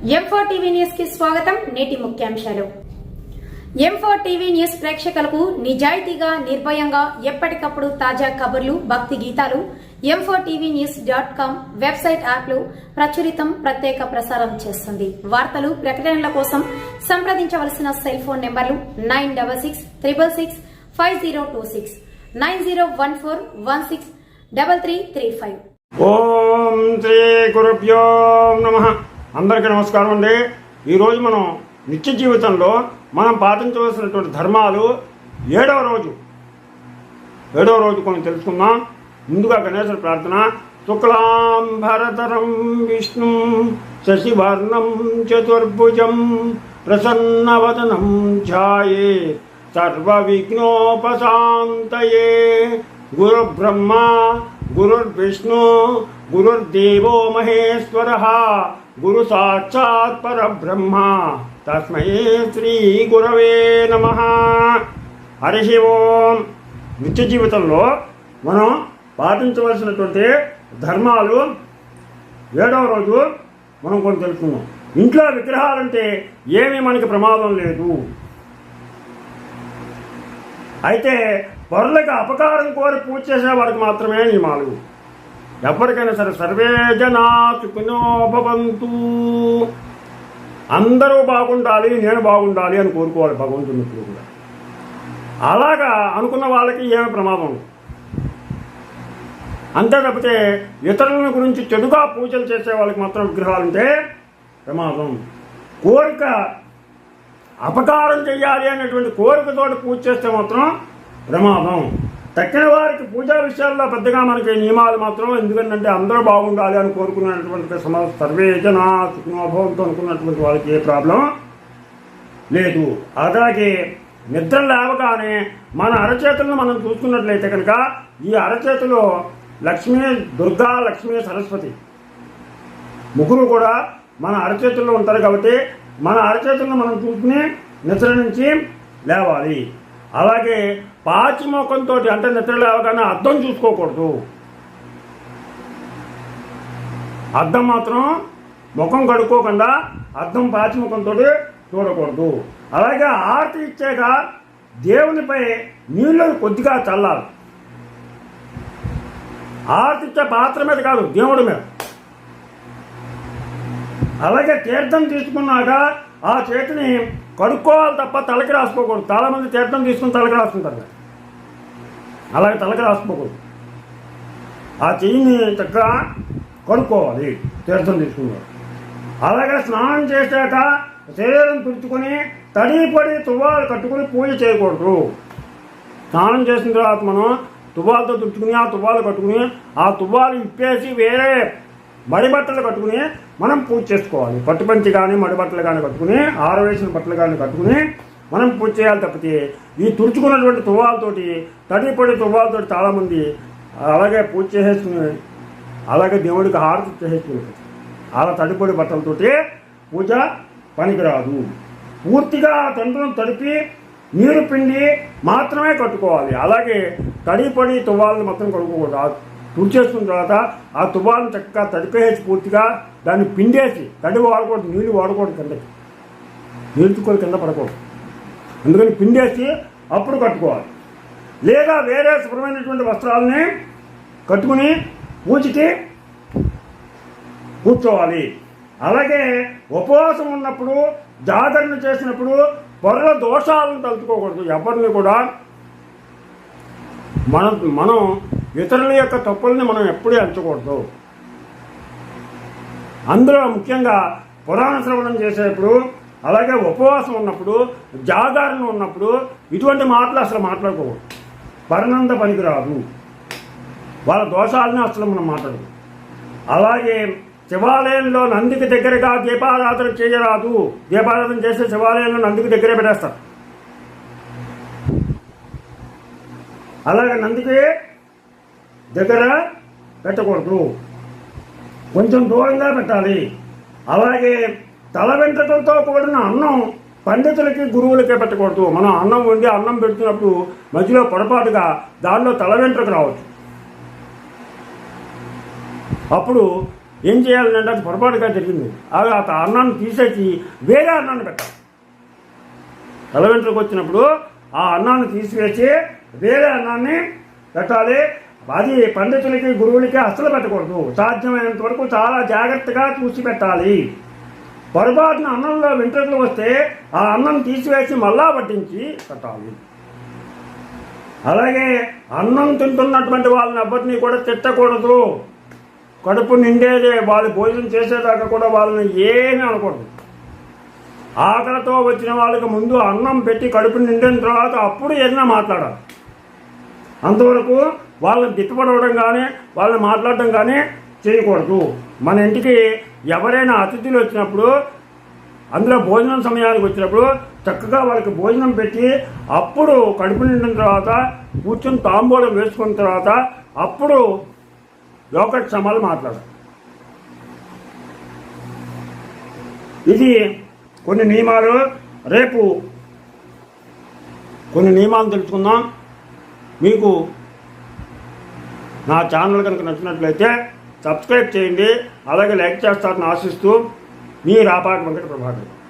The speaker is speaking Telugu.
M4 టీవీ న్యూస్ కి స్వాగతం. నేటి ముఖ్యాంశాలు. M4 టీవీ న్యూస్ ప్రేక్షకులకు నిజాయితీగా, నిర్భయంగా ఎప్పటికప్పుడు తాజా కబుర్లు, భక్తి గీతాలు m4tvnews.com వెబ్సైట్ యాప్లు ప్రచురితం, ప్రత్యేక ప్రసారం చేస్తుంది. వార్తలు, ప్రకటనల కోసం సంప్రదించవలసిన సెల్ ఫోన్ నెంబర్లు 9666665026 9014163335. ఓం శ్రీ గురుభ్యో నమః. అందరికీ నమస్కారం అండి. ఈరోజు మనం నిత్య జీవితంలో మనం పాటించవలసినటువంటి ధర్మాలు ఏడవ రోజు కొన్ని తెలుసుకుందాం. ముందుగా గణేశుడి ప్రార్థన. శుక్లాం భరతరం విష్ణు శశివర్ణం చతుర్భుజం ప్రసన్నవదనం ఛాయే సర్వ విఘ్నోపశాంతయే. గురుర్బ్రహ్మ గురుర్విష్ణు గురుర్దేవో మహేశ్వరః గురు సాక్షాత్ పరబ్రహ్మ తస్మై శ్రీ గురవే నమః. హరి ఓం. నిత్య జీవితంలో మనం పాటించవలసినటువంటి ధర్మాలు ఏడవ రోజు మనం కొన్ని తెలుసుకున్నాం. ఇంట్లో విగ్రహాలంటే ఏమీ మనకి ప్రమాదం లేదు. అయితే పరులకు అపకారం కోరి పూజ చేసే వారికి మాత్రమే నియమాలు. ఎప్పటికైనా సరే సర్వే జనా సుఖినో భవంతు, అందరూ బాగుండాలి, నేను బాగుండాలి అని కోరుకోవాలి భగవంతుని కూడా. అలాగా అనుకున్న వాళ్ళకి ఏమి ప్రమాదం ఉంది. అంతే తప్పితే ఇతరుల గురించి చెడుగా పూజలు చేసే వాళ్ళకి మాత్రం విగ్రహాలుంటే ప్రమాదం. కోరిక అపకారం చేయాలి అనేటువంటి కోరికతోటి పూజ చేస్తే మాత్రం ప్రమాదం. తక్కిన వారికి పూజా విషయాల్లో పెద్దగా మనకి నియమాలు మాత్రం, ఎందుకంటే అందరూ బాగుండాలి అని కోరుకున్నటువంటి సర్వే జనా సుఖనోభవంతో అనుకున్నటువంటి వాళ్ళకి ఏ ప్రాబ్లం లేదు. అలాగే నిద్ర లేవగానే మన అరచేతులను మనం చూసుకున్నట్లయితే కనుక ఈ అరచేతిలో లక్ష్మీ, దుర్గా, లక్ష్మీ, సరస్వతి ముగ్గురు కూడా మన అరచేతుల్లో ఉంటారు. కాబట్టి మన అరచేతులను మనం చూసుకుని నిద్ర నుంచి లేవాలి. అలాగే పాచిముఖంతో, అంటే నిద్ర లేవగానే అద్దం చూసుకోకూడదు. అద్దం మాత్రం ముఖం కడుక్కోకుండా అద్దం పాచిముఖంతో చూడకూడదు. అలాగే ఆరతి ఇచ్చాక దేవునిపై నీళ్ళు కొద్దిగా చల్లాలి. ఆరతి ఇచ్చే పాత్ర మీద కాదు, దేవుడి మీద. అలాగే తీర్థం తీసుకున్నాక ఆ చేతిని కడుక్కోవాలి తప్ప తలకి రాసుకోకూడదు. చాలా మంది తీర్థం తీసుకుని తలకి రాసుకుంటారు. అలాగే తలకి రాసుకోకూడదు. ఆ చెయ్యిని చక్కగా కడుక్కోవాలి తీర్థం తీసుకున్నారు. అలాగే స్నానం చేశాక శరీరం తుడుచుకొని తడిపడి తువ్వాలు కట్టుకుని పూజ చేయకూడదు. స్నానం చేసిన తర్వాత మనం తువ్వాలతో తుడుచుకుని ఆ తువ్వాలు కట్టుకుని ఆ తువ్వాలు ఇప్పేసి వేరే మడి బట్టలు కట్టుకుని మనం పూజ చేసుకోవాలి. పట్టుపంచి కానీ మడి బట్టలు కానీ కట్టుకుని, ఆరవేసిన బట్టలు కానీ కట్టుకుని మనం పూజ చేయాలి. తప్పితే ఈ తుడుచుకున్నటువంటి తువ్వాలతోటి, తడిపడి తువ్వాలతోటి చాలామంది అలాగే పూజ చేసేసుకుని, అలాగే దేవుడికి హారతి చేసేసుకుని అలా తడిపడి బట్టలతోటి పూజ పనికిరాదు. పూర్తిగా తండ్రులను తడిపి నీరు పిండి మాత్రమే కట్టుకోవాలి. అలాగే తడిపడి తువ్వాలను మాత్రం కడుక్కోకూడదు. తుడిచేసుకున్న తర్వాత ఆ తువ్వాలను చక్కగా తడిపేసి పూర్తిగా దాన్ని పిండేసి, తడి వాడకూడదు, నీళ్ళు వాడకూడదు, కిందకి నీళ్ళుకొని కింద పడకూడదు. అందుకని పిండేసి అప్పుడు కట్టుకోవాలి. లేదా వేరే శుభ్రమైనటువంటి వస్త్రాలని కట్టుకుని పూజకి కూర్చోవాలి. అలాగే ఉపవాసం ఉన్నప్పుడు, జాగరణ చేసినప్పుడు పొరల దోషాలను తలుచుకోకూడదు. ఎవరిని కూడా మనం ఇతరుల యొక్క తప్పుల్ని మనం ఎప్పుడూ ఎంచకూడదు. అందులో ముఖ్యంగా పురాణ శ్రవణం చేసేప్పుడు, అలాగే ఉపవాసం ఉన్నప్పుడు, జాగరణ ఉన్నప్పుడు ఇటువంటి మాటలు అసలు మాట్లాడుకోకూడదు. పరనంద పనికిరాదు. వాళ్ళ దోషాలని అసలు మనం మాట్లాడదు. అలాగే శివాలయంలో నందికి దగ్గరగా దీపారాధన చేయరాదు. దీపారాధన చేసే శివాలయంలో నందికి దగ్గరే పెట్టేస్తారు. అలాగే నందికి దగ్గర పెట్టకూడదు, కొంచెం దూరంగా పెట్టాలి. అలాగే తల వెంట్రుకలతో కూడిన అన్నం పండితులకి, గురువులకే పెట్టకూడదు. మనం అన్నం వండి అన్నం పెడుతున్నప్పుడు మధ్యలో పొరపాటుగా దానిలో తల వెంట్రుక రావచ్చు. అప్పుడు ఏం చేయాలంటే అది పొరపాటుగా జరిగింది. అలా ఆ అన్నాన్ని తీసేసి వేరే అన్నాన్ని పెట్టాలి. తల వెంట్రుకు వచ్చినప్పుడు ఆ అన్నాన్ని తీసివేసి వేరే అన్నాన్ని పెట్టాలి. అది పండితులకి గురువులకి అస్సలు పెట్టకూడదు. సాధ్యమైనంత వరకు చాలా జాగ్రత్తగా చూసి పెట్టాలి. పొరపాటున అన్నంలో వెంట్రుకలు వస్తే ఆ అన్నం తీసివేసి మళ్ళా వడ్డించి పెట్టాలి. అలాగే అన్నం తింటున్నటువంటి వాళ్ళని ఎవరిని కూడా తిట్టకూడదు. కడుపు నిండేదే వాళ్ళు భోజనం చేసేదాకా కూడా వాళ్ళని ఏమీ అనకూడదు. ఆకలితో వచ్చిన వాళ్ళకి ముందు అన్నం పెట్టి కడుపు నిండిన తర్వాత అప్పుడు ఏదైనా మాట్లాడాలి. అంతవరకు వాళ్ళని తిట్టుపడవడం కానీ వాళ్ళని మాట్లాడడం కానీ చేయకూడదు. మన ఇంటికి ఎవరైనా అతిథులు వచ్చినప్పుడు అందులో భోజనం సమయానికి వచ్చినప్పుడు చక్కగా వాళ్ళకి భోజనం పెట్టి అప్పుడు కడుపు నిండిన తర్వాత కూర్చొని తాంబూలం వేసుకున్న తర్వాత అప్పుడు యోగక్షేమాలు మాట్లాడాలి. ఇది కొన్ని నియమాలు. రేపు కొన్ని నియమాలు తెలుసుకుందాం. మీకు నా ఛానల్ కనుక నచ్చినట్లయితే సబ్స్క్రైబ్ చేయండి. అలాగే లైక్ చేస్తారని ఆశిస్తూ మీ రాపాక వెంకట ప్రభాకర్.